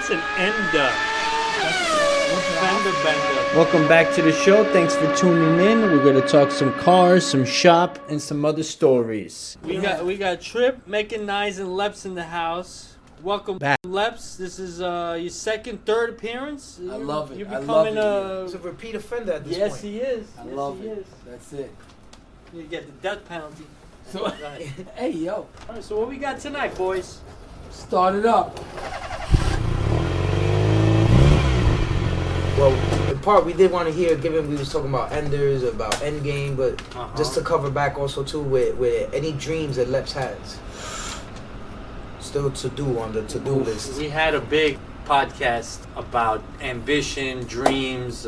That's an ender. Fender bender. Welcome back to the show. Thanks for tuning in. We're gonna talk some cars, some shop, and some other stories. We got Trip, Making Nice, and Leps in the house. Welcome back, Leps. This is your second, third appearance. I love it. You're I becoming love He's a repeat offender at this yes, point. he is. I yes, love he it. Is. That's it. You get the death penalty. So, hey, yo. All right, so what we got tonight, boys? Start it up. Well, in part, we did want to hear, given we was talking about enders, about endgame, but just to cover back also too with any dreams that Leps has. Still to do on the to-do list. We had a big podcast about ambition, dreams.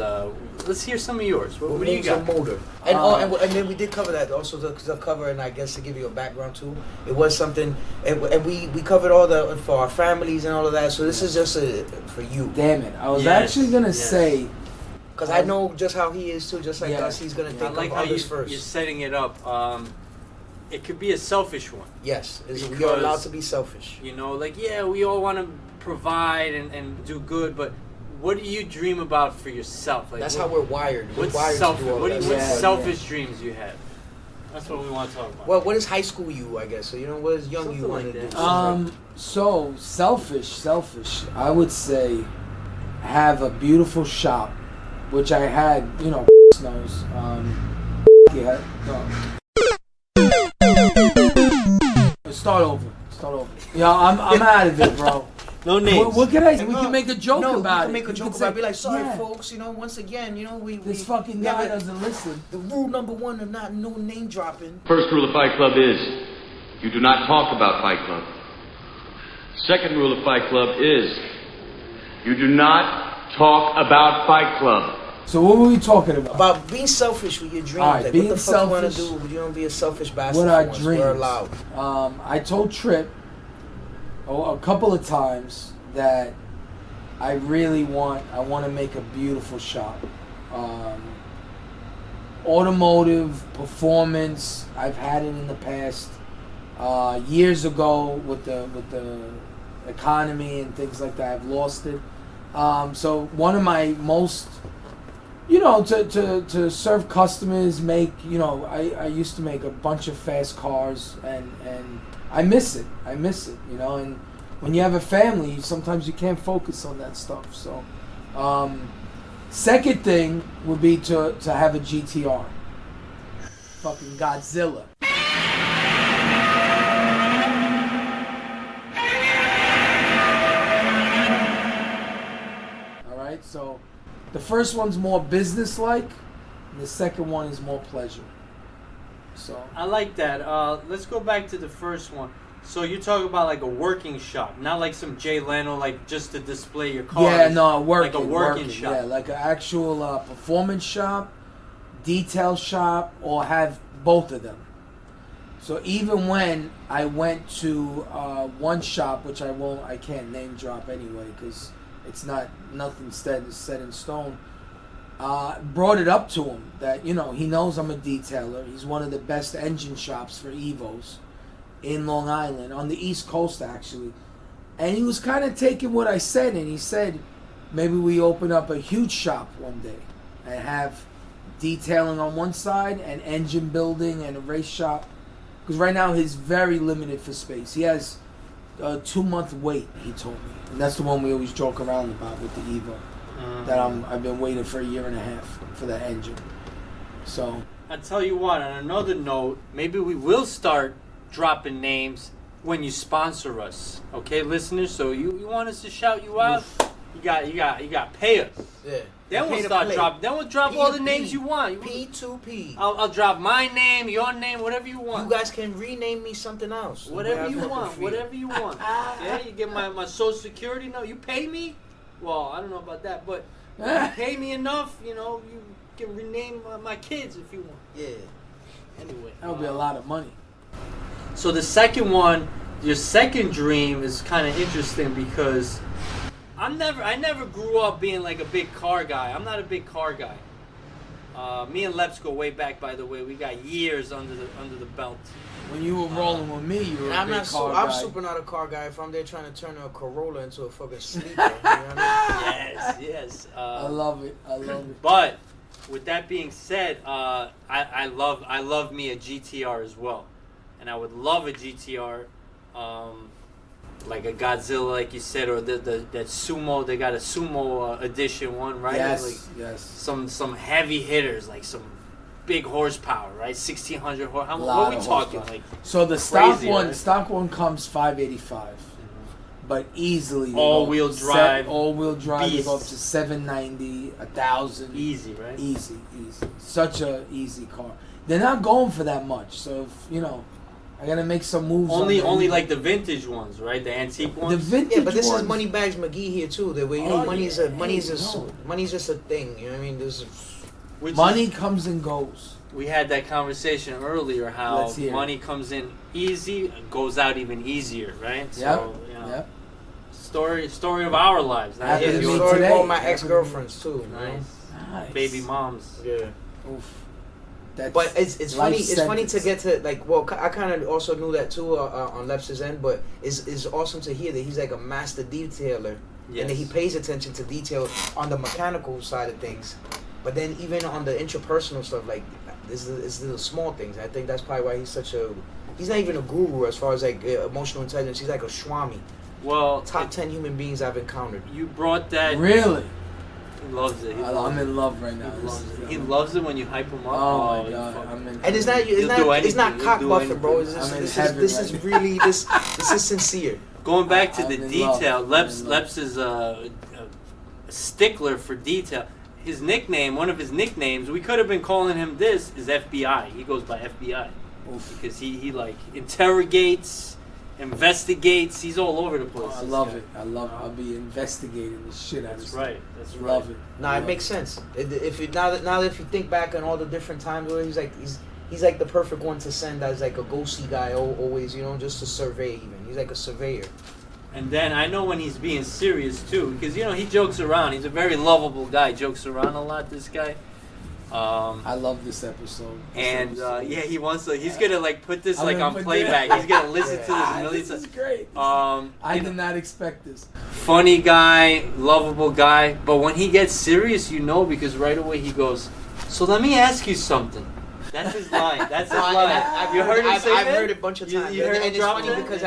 Let's hear some of yours. What do you got? Motor. And then we did cover that also to cover, and I guess to give you a background too. It was something, and we covered all the for our families and all of that. So this is just for you. Damn it! I was actually gonna say, because I know just how he is too. Just like us, he's gonna I think like of how others first. you're setting it up. It could be a selfish one. Yes, you're allowed to be selfish. You know, like, yeah, we all want to provide and do good, but what do you dream about for yourself? Like, That's how we're wired. We're wired to do all what that. selfish dreams you have? That's what we want to talk about. Well, what is high school you, I guess? So, what is young Something you want like to that. do? So selfish. I would say have a beautiful shop, which I had, knows. Yeah, Start over. Yeah, I'm out of it, bro. No names. What can I? We can make a joke about it. We can make a joke about it. Be like, sorry, yeah, folks. Once again, this fucking guy doesn't listen. The rule number one of no name dropping. First rule of Fight Club is you do not talk about Fight Club. Second rule of Fight Club is you do not talk about Fight Club. So what were we talking about? About being selfish with your dreams. All right, like, being what the fuck selfish. you want to do? You don't be a selfish bastard. What are for once. dreams? We're allowed. I told Trip a couple of times that I want to make a beautiful shop. Automotive, performance, I've had it in the past. Years ago with the economy and things like that, I've lost it. So one of my most, to serve customers, I used to make a bunch of fast cars, and I miss it, and when you have a family, sometimes you can't focus on that stuff. So, second thing would be to have a GTR. Fucking Godzilla. Alright, so the first one's more business-like, and the second one is more pleasure. So I like that. Let's go back to the first one. So you're talking about like a working shop, not like some Jay Leno, like just to display your cars. yeah, no, like a working shop. Yeah, like an actual performance shop, detail shop, or have both of them. So even when I went to one shop, which I can't name drop anyway, because it's nothing set in stone. Brought it up to him that he knows I'm a detailer. He's one of the best engine shops for Evos in Long Island, on the East Coast actually. And he was kind of taking what I said, and he said maybe we open up a huge shop one day and have detailing on one side and engine building and a race shop. Because right now he's very limited for space. He has a 2-month wait, he told me, and that's the one we always joke around about with the Evo. That I've been waiting for 1.5 years for that engine. So I tell you what, on another note, maybe we will start dropping names when you sponsor us, okay, listeners? So you want us to shout you out? You got to pay us. Yeah. Then we'll start dropping. Then we'll drop all the names you want. P2P. I'll drop my name, your name, whatever you want. You guys can rename me something else. Whatever you want. Whatever you want. Yeah, you get my social security number. You pay me? Well, I don't know about that, but you pay me enough, you can rename my kids if you want. Yeah. Anyway. that would be a lot of money. So the second one, your second dream is kind of interesting because I never grew up being like a big car guy. I'm not a big car guy. Me and Leps go way back, by the way. We got years under the belt. When you were rolling with me, you were And a big car guy. I'm super not a car guy. If I'm there trying to turn a Corolla into a fucking sleeper, you know what I mean? Yes. I love it. But with that being said, I love me a GTR as well, and I would love a GTR, like a Godzilla, like you said, or that sumo. They got a sumo edition one, right? Yes, like yes. Some heavy hitters, like some big horsepower, right? 1,600 horsepower. What are we talking? Horsepower. Like So the stock crazy, one, right? stock one comes 585, but easily they All-wheel go drive, all-wheel drive. They go up beasts. to 790, 1,000. easy, right? Easy. Such a easy car. They're not going for that much, so if, I gotta make some moves. Only like the vintage ones, right? The antique ones. the vintage. Yeah, but this ones, is Moneybags McGee here too. The way money's just a thing. You know what I mean? Which money comes and goes. We had that conversation earlier. How Let's hear it. money comes in easy, goes out even easier, right? So, Yep. Story of our lives. Not Happened just to me yours. Sorry today. about my ex-girlfriends too. You know? Nice. Nice. Baby moms. Yeah. Oof. That's But it's life funny. It's funny to sentence. get to like. Well, I kind of also knew that too on Leps' end. But it's awesome to hear that he's like a master detailer, and that he pays attention to detail on the mechanical side of things. But then even on the interpersonal stuff, like this is the small things. I think that's probably why he's such a. He's not even a guru as far as like emotional intelligence. He's like a Swami. Well, Top 10 human beings I've encountered. You brought that. Really. He loves it. I'm in love right now. He loves it when you hype him up. Oh my you god, fucking- I'm in. And it's not He'll do it's not anything. cock He'll do buffing, bro. It's I'm in this heaven is right really this is sincere. Going back to I'm the in detail, love. I'm Leps in love. Leps is a stickler for detail. His nickname, one of his nicknames, we could have been calling him this, is FBI. He goes by FBI because he like interrogates, investigates. He's all over the place. I this love guy. it. I'll be investigating the shit out of That's stuff. right. That's right. Love it. Nah, it makes sense. If you now that if you think back on all the different times where he's like the perfect one to send as like a go-see guy always, just to survey even. He's like a surveyor. And then I know when he's being serious too, because he jokes around. He's a very lovable guy. Jokes around a lot. This guy. I love this episode. He wants to. He's gonna like put this I'm like gonna on put playback. that- He's gonna listen to this a million This is times. great. I did not expect this. Funny guy, lovable guy, but when he gets serious, because right away he goes, "So let me ask you something." That's his line. That's his line. I've heard it a bunch of times. You heard him and it's drop funny that? because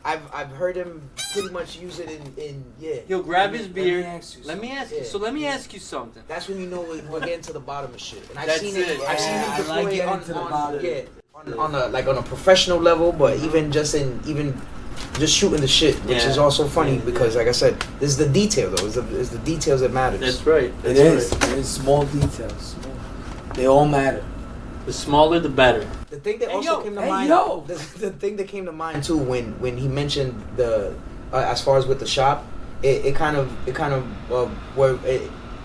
I've heard him pretty much use it in He'll grab his beard. Let me ask you Let me ask you something. That's when you know we're getting to the bottom of shit. And I've That's seen it. it. I've seen Yeah, him I deploy like it getting on to the bottom. on a professional level, but even just shooting the shit, which is also funny because, like I said, this is the detail though. It's the details that matters. That's right. It is. It is small details. They all matter. The smaller, the better. The thing that Hey, also yo. came to Hey, mind. yo. The thing that came to mind too when he mentioned the as far as with the shop, it kind of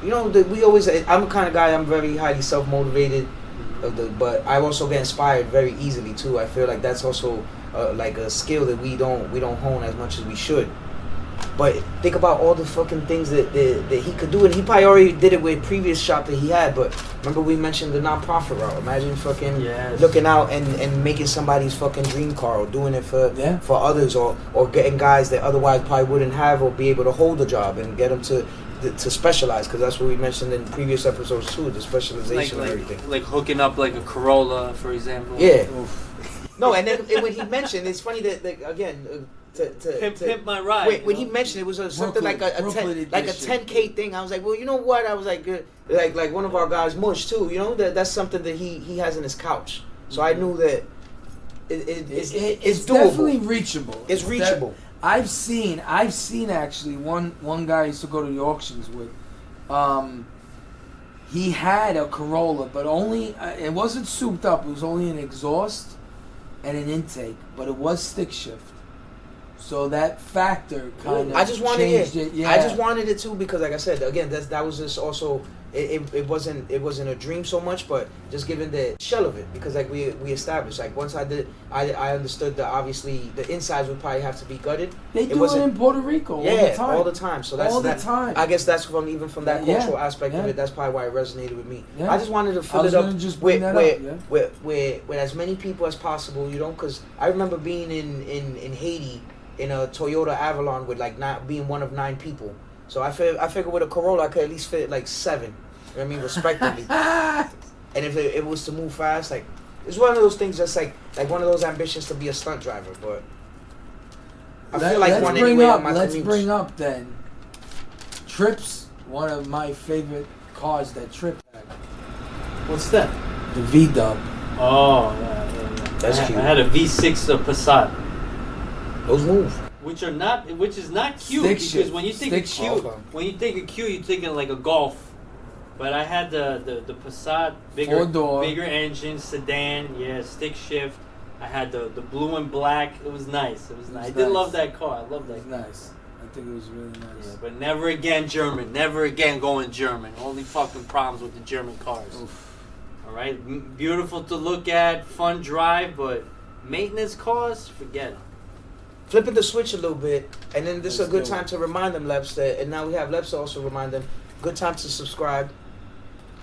we always. I'm a kind of guy. I'm very highly self motivated, but I also get inspired very easily too. I feel like that's also like a skill that we don't hone as much as we should. But think about all the fucking things that he could do, and he probably already did it with previous shop that he had. But remember we mentioned the non-profit route. Imagine fucking looking out and making somebody's fucking dream car, or doing it for others, or getting guys that otherwise probably wouldn't have or be able to hold a job and get them to specialize, because that's what we mentioned in previous episodes too, the specialization and everything. Like hooking up like a Corolla, for example. Yeah. No, and then when he mentioned, it's funny that again. Pimp my ride. When he mentioned it was something like a Brooklyn 10K thing, I was like, well, you know what? I was like one of our guys, Mush too. That's something that he has in his couch. So I knew that it's doable. Definitely reachable. It's reachable. I've seen actually one guy I used to go to the auctions with. He had a Corolla, but only it wasn't souped up. It was only an exhaust and an intake, but it was stick shift. So that factor kind of I just wanted changed it. Yeah. I just wanted it too because, like I said, again, that was just also it wasn't a dream so much, but just given the shell of it, because like we established, like once I understood that obviously the insides would probably have to be gutted. They do it in Puerto Rico all the time. So that's all the time. I guess that's from that cultural aspect of it. That's probably why it resonated with me. I just wanted to fill it up with as many people as possible, you know, because I remember being in Haiti in a Toyota Avalon with like not being one of 9 people. So I figured with a Corolla I could at least fit like 7. You know what I mean, respectively. And if it was to move fast, like it's one of those things that's like one of those ambitions to be a stunt driver. But I feel like one anyway on my Let's commutes. bring up then Trips, one of my favorite cars that Trip had. What's that? The V-Dub. Oh, yeah. That's cute. I had a V6 Passat. Those move. Which is not cute, Stick because shift. when you think Stick of cute, shift. when you think of cute, you're thinking like a Golf. But I had the Passat, bigger engine, sedan, stick shift. I had the blue and black. It was nice. I did love that car. I love that. It was nice. I think it was really nice. Yeah, but never again German. Never again going German. Only fucking problems with the German cars. Oof. All right, beautiful to look at, fun drive, but maintenance costs, forget it. Flipping the switch a little bit, and then this is a good Let's do it. time to remind them, Leps, that, and now we have Leps to also remind them, good time to subscribe.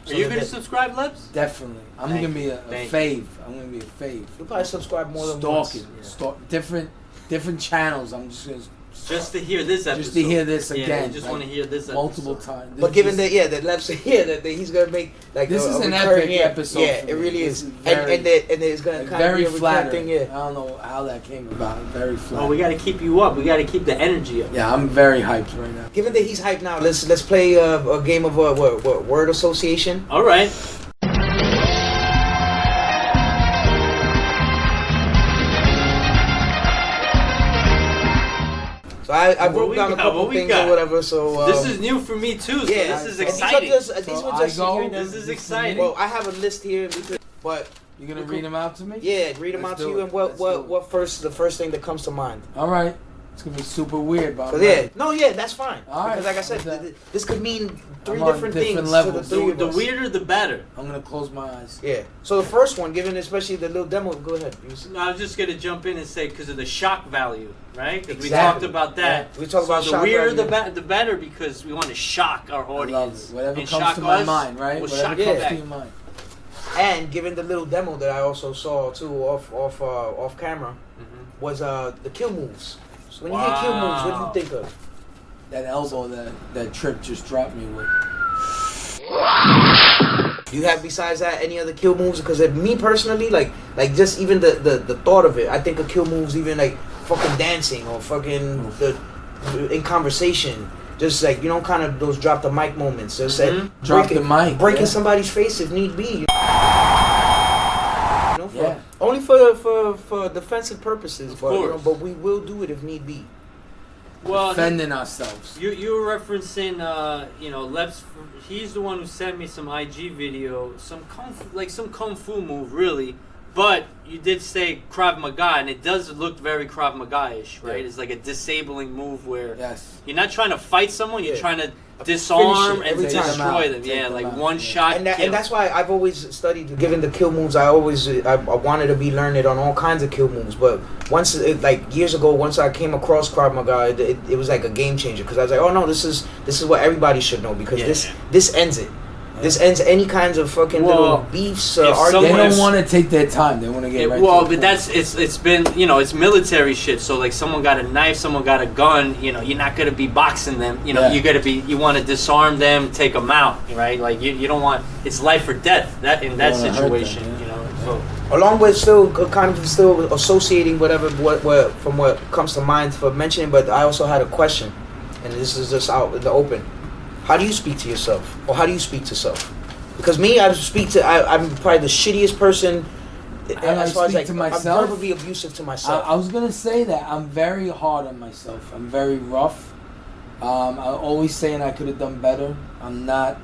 Are you going to subscribe, Leps? Definitely. I'm Thank going to be a Thank fave. I'm going to be a fave. You'll probably subscribe more than Stalking. once. Different channels. I'm just going to... Just to hear this episode. Just to hear this again. Yeah, you just want to hear this multiple episode. times. But given that Leps, that he's gonna make like this is an recurring, epic episode. Yeah, for it me. really This is, very, and it's gonna kind of very be a recurring flattering. thing. Yeah. I don't know how that came about. Very flattering. Oh, we got to keep you up. We got to keep the energy up. Yeah, I'm very hyped right now. Given that he's hyped now, let's play a game of what word association. All right. So I broke down a couple things or whatever. So this is new for me too. So this is exciting. These were just hearing them. This is exciting. Well, I have a list here, but You gonna read them out to me? yeah, read them out to you. And the first thing that comes to mind. All right. It's gonna be super weird, but that's fine. All right. Because like I said, this could mean 3 I'm on different different things levels. to the 3 of The us. weirder, the better. I'm gonna close my eyes. Yeah. So the first one, given especially the little demo, go ahead. No, I was just gonna jump in and say because of the shock value, right? Because we Exactly. talked about that. Yeah, we talked about the shock weirder, value. the better, because we want to shock our I love audience. it. Whatever and comes shock to my us, mind, right? We'll Whatever shock comes you to back. your mind. And given the little demo that I also saw too off camera was the kill moves. So when you hear kill moves, what do you think of? That elbow that Trip just dropped me with. Do you have besides that any other kill moves? Because me personally, like just even the thought of it, I think of kill moves even like fucking dancing or fucking in conversation. Just like, you know, kind of those drop the mic moments. Just like Drop the mic. breaking somebody's face if need be. You know, Yeah. only for defensive purposes, Of but you know, course. but we will do it if need be. Well, Defending ourselves. you were referencing, Leps. He's the one who sent me some IG video, some kung fu move, really. But you did say Krav Maga, and it does look very Krav Maga-ish, right? Yeah. It's like a disabling move where Yes. you're not trying to fight someone, you're Yeah. trying to disarm Finish it and every time. destroy them. Take Yeah, them like out. one shot And kill. that's why I've always studied, given the kill moves, I wanted to be learned on all kinds of kill moves. But once, years ago, once I came across Krav Maga, it was like a game changer. Because I was like, oh no, this is what everybody should know. Because this ends it. This ends any kinds of fucking little beefs, if arguments. They someone- don't want to take their time. They want to get right well, to the but point. it's been, it's military shit. So like someone got a knife, someone got a gun. You're not gonna be boxing them. Yeah. You want to disarm them, take them out, right? Like you don't want, it's life or death in that wanna hurt situation. them, yeah. So Along with still associating whatever what from what comes to mind for mentioning, but I also had a question, and this is just out in the open. How do you speak to yourself, or how do you speak to self? Because me, I'm probably the shittiest person. As far as speak to myself? I'm verbally abusive to myself. I was gonna say that I'm very hard on myself. I'm very rough. I always saying I could have done better. I'm not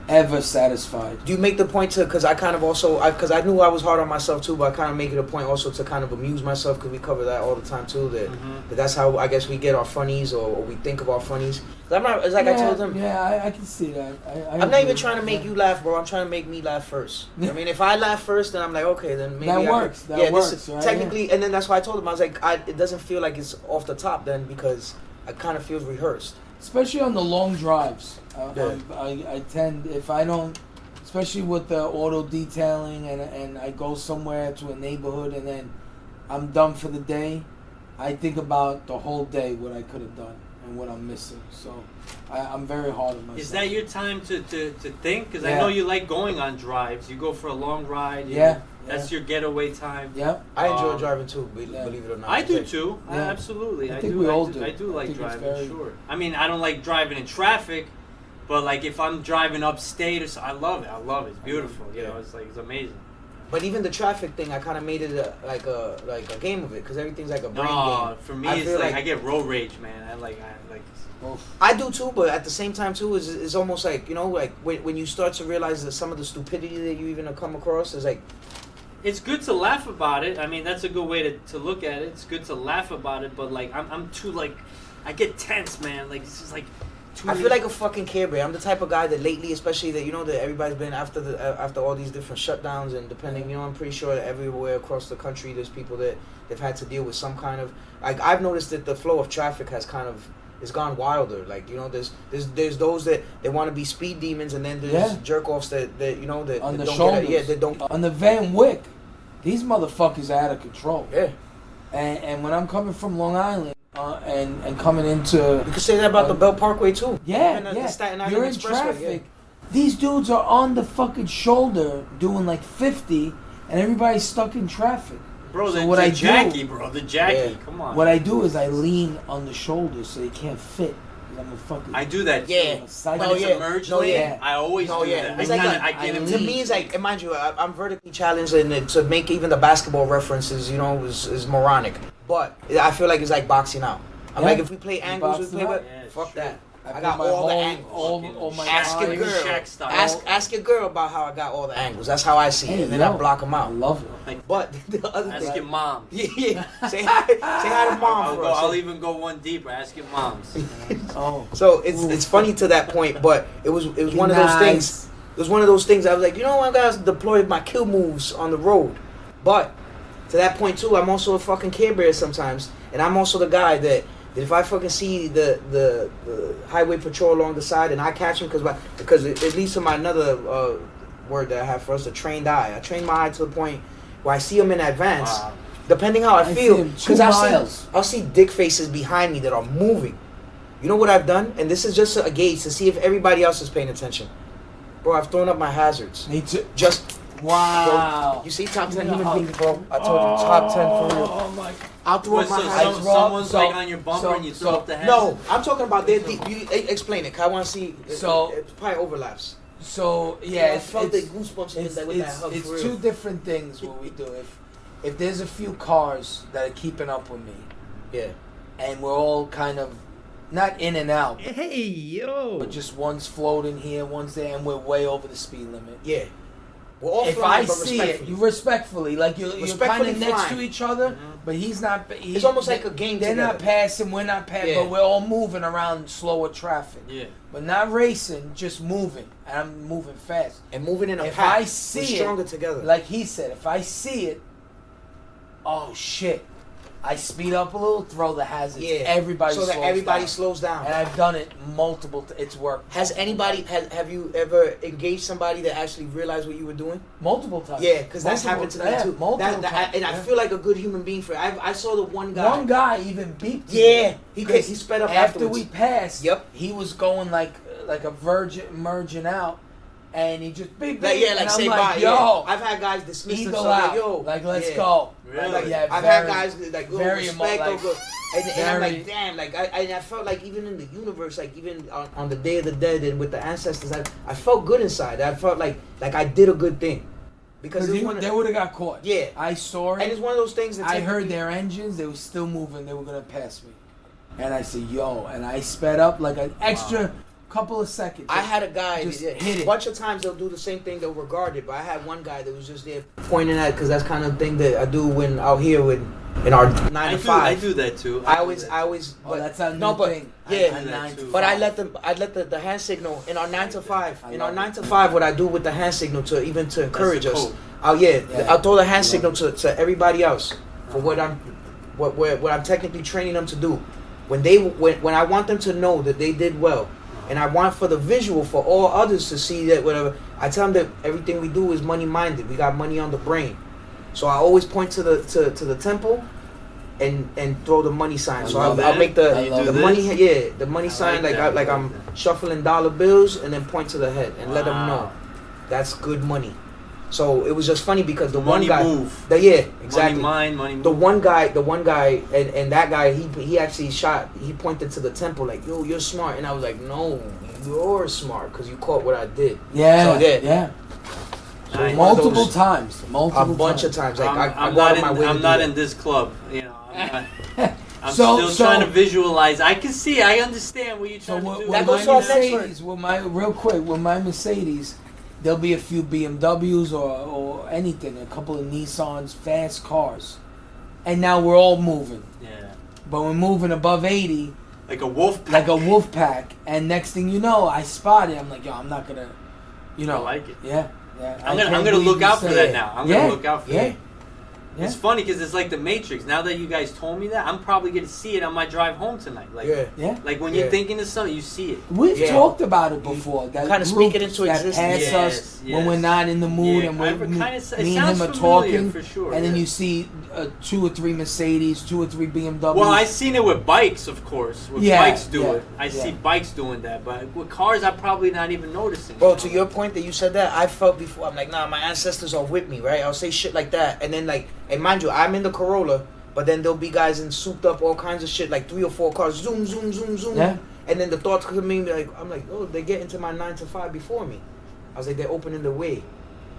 ever satisfied. Do you make the point to, because I kind of also, because I knew I was hard on myself too, but I kind of make it a point also to kind of amuse myself, because we cover that all the time too, that that's how I guess we get our funnies, or we think of our funnies. 'Cause I'm not, it's like I told him. Yeah, I can see that. I'm not even trying to make you laugh, bro. I'm trying to make me laugh first. I mean, if I laugh first, then I'm like, okay, then maybe that I works. Could, that works. Right? Technically, and then that's why I told him, I was like, it doesn't feel like it's off the top then, because it kind of feels rehearsed. Especially on the long drives. I tend, if I don't, especially with the auto detailing, and I go somewhere to a neighborhood and then I'm done for the day, I think about the whole day, what I could have done and what I'm missing. So I'm very hard on myself. Is that your time to think? Because I know you like going on drives. You go for a long ride. That's your getaway time. Yep. I enjoy driving too, believe it or not. I do too. Yeah. Absolutely. I think we all do. I do like think it's driving, sure. I mean, I don't like driving in traffic, but like if I'm driving upstate or so, I love it. I love it. It's beautiful. You know, it's amazing. But even the traffic thing, I kind of made it like a game of it, because everything's like a brain game. No, for me, it's like I get road rage, man. I like. I do too, but at the same time too, is almost like, you know, like when you start to realize that some of the stupidity that you even come across is like. It's good to laugh about it. I mean, that's a good way to look at it. It's good to laugh about it, but like I'm too like, I get tense, man. Like it's just like. I feel like a fucking Care Bear. I'm the type of guy that lately, especially that, you know, that everybody's been after all these different shutdowns, and depending, you know, I'm pretty sure that everywhere across the country there's people that they've had to deal with some kind of, like, I've noticed that the flow of traffic has kind of, it's gone wilder. Like, you know, there's those that they want to be speed demons, and then there's jerk offs that you know that on that the don't shoulders. get that don't. On the Van Wyck, these motherfuckers are out of control. Yeah. And when I'm coming from Long Island and coming into, you could say that about the Belt Parkway too. Yeah, Even the Staten Island you're in Expressway, traffic. These dudes are on the fucking shoulder doing like 50, and everybody's stuck in traffic. Bro, so the Jackie, come on. What I do is I lean on the shoulders so they can't fit. I'm a fucking. I do that. Yeah. When it's a merge lane, I always do that. It's to me, it's like, mind you, I'm vertically challenged, and to make even the basketball references, you know, is moronic. But I feel like it's like boxing out. I'm like, if we play angles, we play, fuck that. I got all the angles. Ask your girl. Ask your girl about how I got all the angles. That's how I see it, and then I block them out. I love it. But the other thing, ask your mom. Yeah. Say hi to mom. I'll even go one deeper. Ask your moms. So it's funny to that point, but it was one of those things. It was one of those things. I was like, you know, I gotta deploy my kill moves on the road, but to that point too, I'm also a fucking Care Bear sometimes, and I'm also the guy that if I fucking see the highway patrol along the side and I catch him, because it leads to my another word that I have for us, a trained eye. I train my eye to the point where I see them in advance, depending how I feel, because I'll see dick faces behind me that are moving. You know what I've done, and this is just a gauge to see if everybody else is paying attention. Bro, I've thrown up my hazards. Me too. Wow. Bro, you see top 10 human beings, bro? I told you, top 10 for real. Oh my God. I'll throw up my hazards. Someone's like on your bumper and you throw up the hazard? No, I'm talking about you explain it, 'cause I want to see. So it probably overlaps. So yeah, I felt the goosebumps with that hug. It's two different things what we do. If there's a few cars that are keeping up with me, yeah, and we're all kind of not in and out. Hey yo! But just one's floating here, one's there, and we're way over the speed limit. Yeah. We're all if flying, I see it, you respectfully, like you're kind of next to each other, but he's not. It's almost like a game. They're together. not passing, we're not passing, but we're all moving around slower traffic. Yeah. But not racing, just moving. And I'm moving fast. And moving in a if pack. I see we're stronger together. Like he said, if I see it, oh shit. I speed up a little, throw the hazards. Yeah. Everybody so that everybody slows down. And I've done it multiple it's worked. Has anybody have you ever engaged somebody that actually realized what you were doing? Multiple times. Yeah, because that's happened to me too. Multiple times. I feel like a good human being for it. I saw the one guy. One guy even beeped. Yeah, he sped up after afterwards. we passed. Yep. He was going like a virgin merging out. And he just beep, beep. Like say bye. Yo, yeah. I've had guys dismiss themselves like, yo, like let's go. Really? Like, yeah, I've had guys like go very respect, like, go, and I'm like, damn, like I felt like even in the universe, like even on the Day of the Dead and with the ancestors, I felt good inside. I felt like I did a good thing. Because they would have got caught. Yeah, I saw it. And it's one of those things that I heard their engines; they were still moving. They were gonna pass me, and I said, "Yo!" And I sped up like an extra couple of seconds. I had a guy, Just a hit it. bunch of times they'll do the same thing, they'll regard it, but I had one guy that was just there pointing at, because that's kind of thing that I do when out here in our 9 to 5. I do that too. I always, Oh, but, that's a new no, but, thing. yeah, I do that too. but I let the hand signal in our 9 to 5. I In love our it. 9 to 5, what I do with the hand signal to encourage That's the us. code. Yeah. I'll throw the hand I signal love to everybody else for what I'm technically training them to do. When I want them to know that they did well, and I want for the visual for all others to see that whatever, I tell them that everything we do is money minded. We got money on the brain, so I always point to the temple, and throw the money sign. So I'll make the money, the money sign like I'm shuffling dollar bills, and then point to the head and let them know that's good money. So it was just funny because the money one guy, move. Exactly. Money move. The one guy, and that guy, he actually he pointed to the temple like, yo, you're smart, and I was like, no, you're smart because you caught what I did. Yeah, So, yeah. So Nice. one of Multiple those- times. a bunch of times. Like I I'm go out not of my in, way to I'm do not that. in this club. You know, I'm So- still trying to visualize. I can see. I understand what you're So trying to do. That with goes my to our next Mercedes, with my Mercedes, there'll be a few BMWs or anything, a couple of Nissans, fast cars, and now we're all moving. Yeah. But we're moving above 80, Like a wolf pack. like a wolf pack, and next thing you know, I spot it. I'm like, yo, I'm not gonna, I like it. Yeah. I'm gonna look out for that now. I'm gonna look out for that. Yeah. It's funny because it's like the Matrix. Now that you guys told me that, I'm probably gonna see it on my drive home tonight. Like, Yeah. like when Yeah. you're thinking of something, you see it. We've Yeah. talked about it before. That kinda group speak it into that existence. pass us Yes, when we're yes. not in the mood, Yeah, and I we're, kinda- me it and him sounds are familiar, talking, for sure, and then yeah. you see 2 or 3 Mercedes, 2 or 3 BMWs. Well, I seen it with bikes, of course. With Yeah, bikes do yeah, it. I see yeah. bikes doing that, but with cars, I'm probably not even noticing. Bro, to your point that you said that, I felt before, I'm like, nah, my ancestors are with me, right? I'll say shit like that. And then, like, and mind you, I'm in the Corolla, but then there'll be guys in souped up all kinds of shit, like 3 or 4 cars, zoom, zoom, zoom, zoom. Yeah. And then the thoughts come to me, like, I'm like, oh, they get into my 9 to 5 before me. I was like, they're opening the way.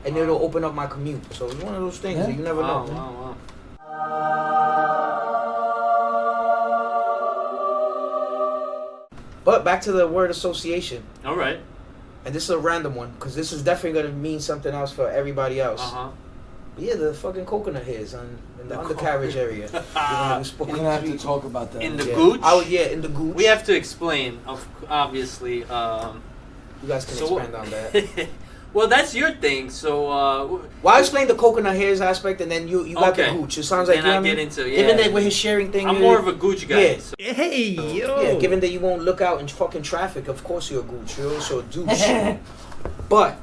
And it'll open up my commute. So it's one of those things Yeah. that you never Wow, know. wow, But back to the word association. wow. All right. And this is a random one, because this is definitely going to mean something else for everybody else. Uh-huh. But yeah, the fucking coconut hairs in the undercarriage area. We're gonna have to talk about that. In the Yeah. gooch? In the gooch. We have to explain, obviously. You guys can So- expand on that. Well, that's your thing. So, Well, I explained the coconut hairs aspect, and then you got the Okay. gooch. It sounds like Then you know I what I get mean? into- Given yeah. that we're his sharing thing, I'm more of a gooch guy. Yeah. So. Hey, yo. Yeah, given that you won't look out in fucking traffic, of course you're a gooch. You're also a douche. But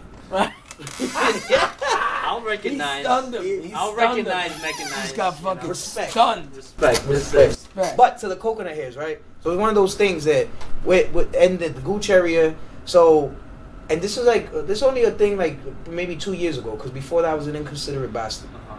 I'll recognize. He stunned him. I'll stunned him. recognize mechanized. He's got you know. fucking Respect. stunned. Respect. Respect. But to the coconut hairs, right? So it's one of those things that and the gooch area. So, and this is like this is only a thing like maybe 2 years ago, because before that I was an inconsiderate bastard. Uh-huh.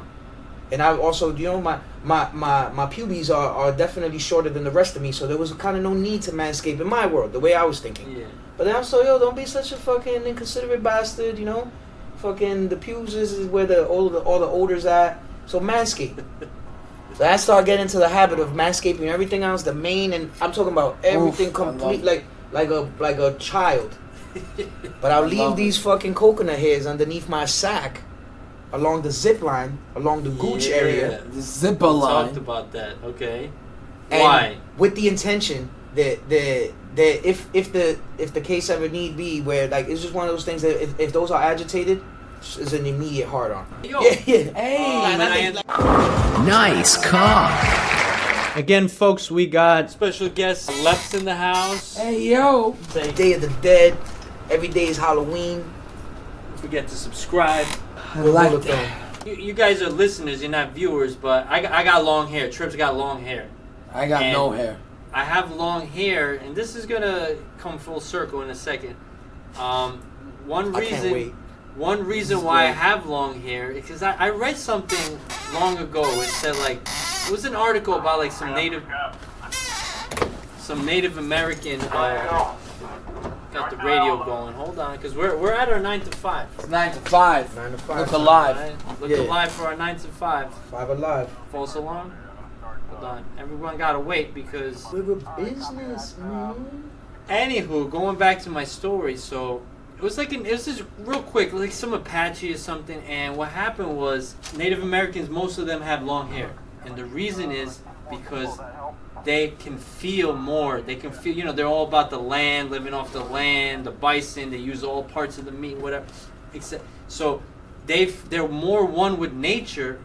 And I also, you know, my pubes are definitely shorter than the rest of me, so there was kind of no need to manscape in my world, the way I was thinking. Yeah. But then also, yo, don't be such a fucking inconsiderate bastard, you know? Fucking the pubes is where all the odors at. So manscape. So I started getting into the habit of manscaping everything else, the mane, and I'm talking about everything Oof, I love complete, it. like a child. But I'll leave love these fucking coconut hairs underneath my sack, along the zip line, along the gooch Yeah. area, The zipper We line. talked about that. Okay. and Why? with the intention that if the case ever need be, where like it's just one of those things that if those are agitated, it's an immediate hard on. Yo. Yeah. Hey, man, Nice cock. Again, folks, we got special guest Leps in the house. hey, yo. Day of the Dead. Every day is Halloween. Don't forget to subscribe. I We'll like look that. You guys are listeners, you're not viewers, but I got long hair. Tripp's got long hair. I got And no hair. I have long hair, and this is gonna come full circle in a second. One I can't wait. reason. One reason why I have long hair is because I read something long ago. It said like it was an article about like some Native American. Got the radio going. Hold on, because we're at our 9 to 5. It's 9 to 5. 9 to 5. Look alive. Right? Look Yeah. alive for our 9 to 5. 5 alive. False alarm. Hold on. Everyone gotta wait because We're a business, man. Anywho, going back to my story, so it was just real quick, like some Apache or something, and what happened was Native Americans, most of them have long hair, and the reason is because they can feel more. They can feel, they're all about the land, living off the land, the bison. They use all parts of the meat, whatever. Except, so they're more one with nature,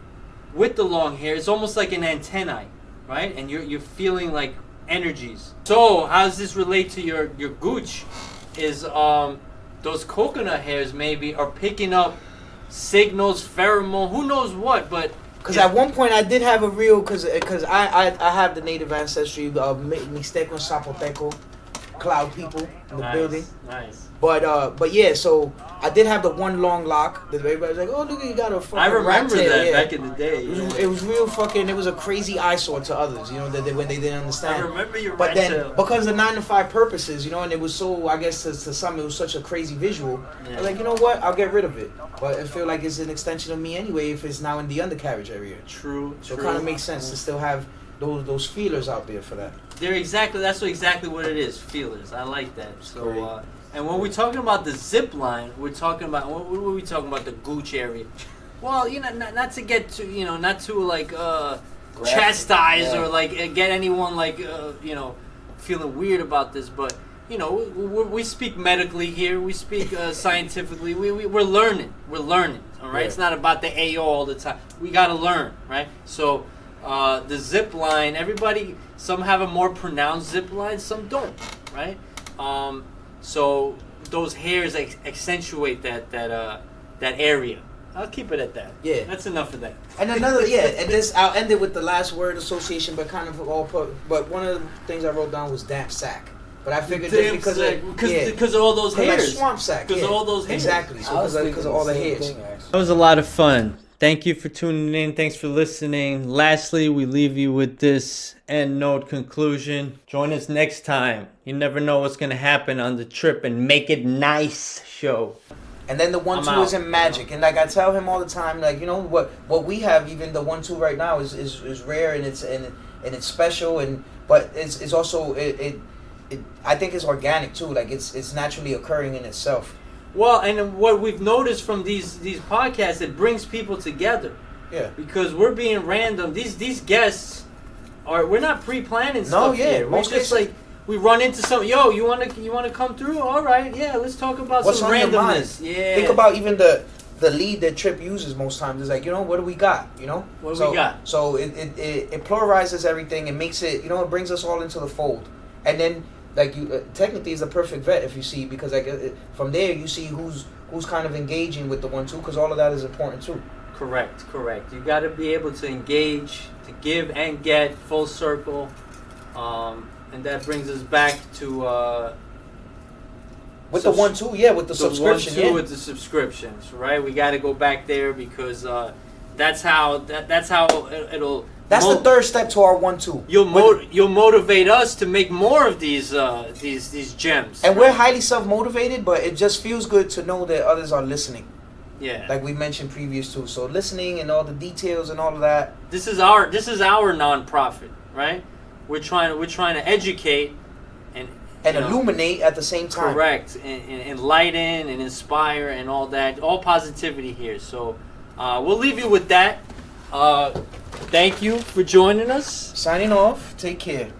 with the long hair. It's almost like an antennae, right? And you're feeling like energies. So how does this relate to your gooch? Is those coconut hairs maybe are picking up signals, pheromone, who knows what, but because at one point I did have a real, because I have the native ancestry of Mixteco and Zapoteco, cloud people in the building. Nice. But yeah, so I did have the one long lock that everybody was like, oh look, you got a fucking I remember rat tail. that Yeah. back in the day. It was real fucking. It was a crazy eyesore to others, when they didn't understand. I remember your But rat then, tail. because of 9 to 5 purposes, and it was so, I guess to some it was such a crazy visual. I was like, you know what? I'll get rid of it. But I feel like it's an extension of me anyway if it's now in the undercarriage area. True. So it kind of makes sense to still have those feelers out there for that. That's exactly what it is, feelers. I like that. So, and when we're talking about the zip line, we're talking about, what were we talking about, the Gooch area? Well, not to get too, not to like chastise or like get anyone like, feeling weird about this, but we speak medically here. We speak scientifically. We're learning. All right. Yeah. It's not about the AO all the time. We gotta learn, right? So the zip line. Everybody. Some have a more pronounced zip line. Some don't. Right. So those hairs accentuate that area. I'll keep it at that. Yeah. That's enough of that. And another, and this, I'll end it with the last word association, but kind of but one of the things I wrote down was damp sack. But I figured just because of all those hairs. Like swamp sack. Because of all those hairs. Exactly. So because of all the hairs. That was a lot of fun. Thank you for tuning in. Thanks for listening. Lastly, we leave you with this end note conclusion. Join us next time. You never know what's going to happen on the Trip and Make It Nice show. And then the 1-2 isn't magic. And like I tell him all the time, like, what we have, even the 1-2 right now is rare and it's special, but it's also I think it's organic too. Like it's naturally occurring in itself. Well, and what we've noticed from these podcasts, it brings people together. Yeah. Because we're being random. These guests we're not pre-planning stuff here. We're just like, we run into something. Yo, you wanna come through? All right, yeah. Let's talk about what's some on randomness. Your mind? Yeah. Think about even the lead that Trip uses most times. Is like, what do we got? What do we got? So it pluralizes everything and makes it. It brings us all into the fold. And then like you technically is a perfect vet if you see, because like from there you see who's kind of engaging with the 1-2, because all of that is important too. Correct. You got to be able to engage, to give and get, full circle. And that brings us back to with the 1-2, with the subscription, 1-2 with the subscriptions, right? We got to go back there because that's how it'll. That's the third step to our 1-2. You'll motivate us to make more of these gems. And we're highly self-motivated, but it just feels good to know that others are listening. Yeah. Like we mentioned previous to. So listening and all the details and all of that. This is our nonprofit, right? We're trying to educate and illuminate at the same time. Correct. And enlighten and inspire and all that. All positivity here. So we'll leave you with that. Thank you for joining us. Signing off. Take care.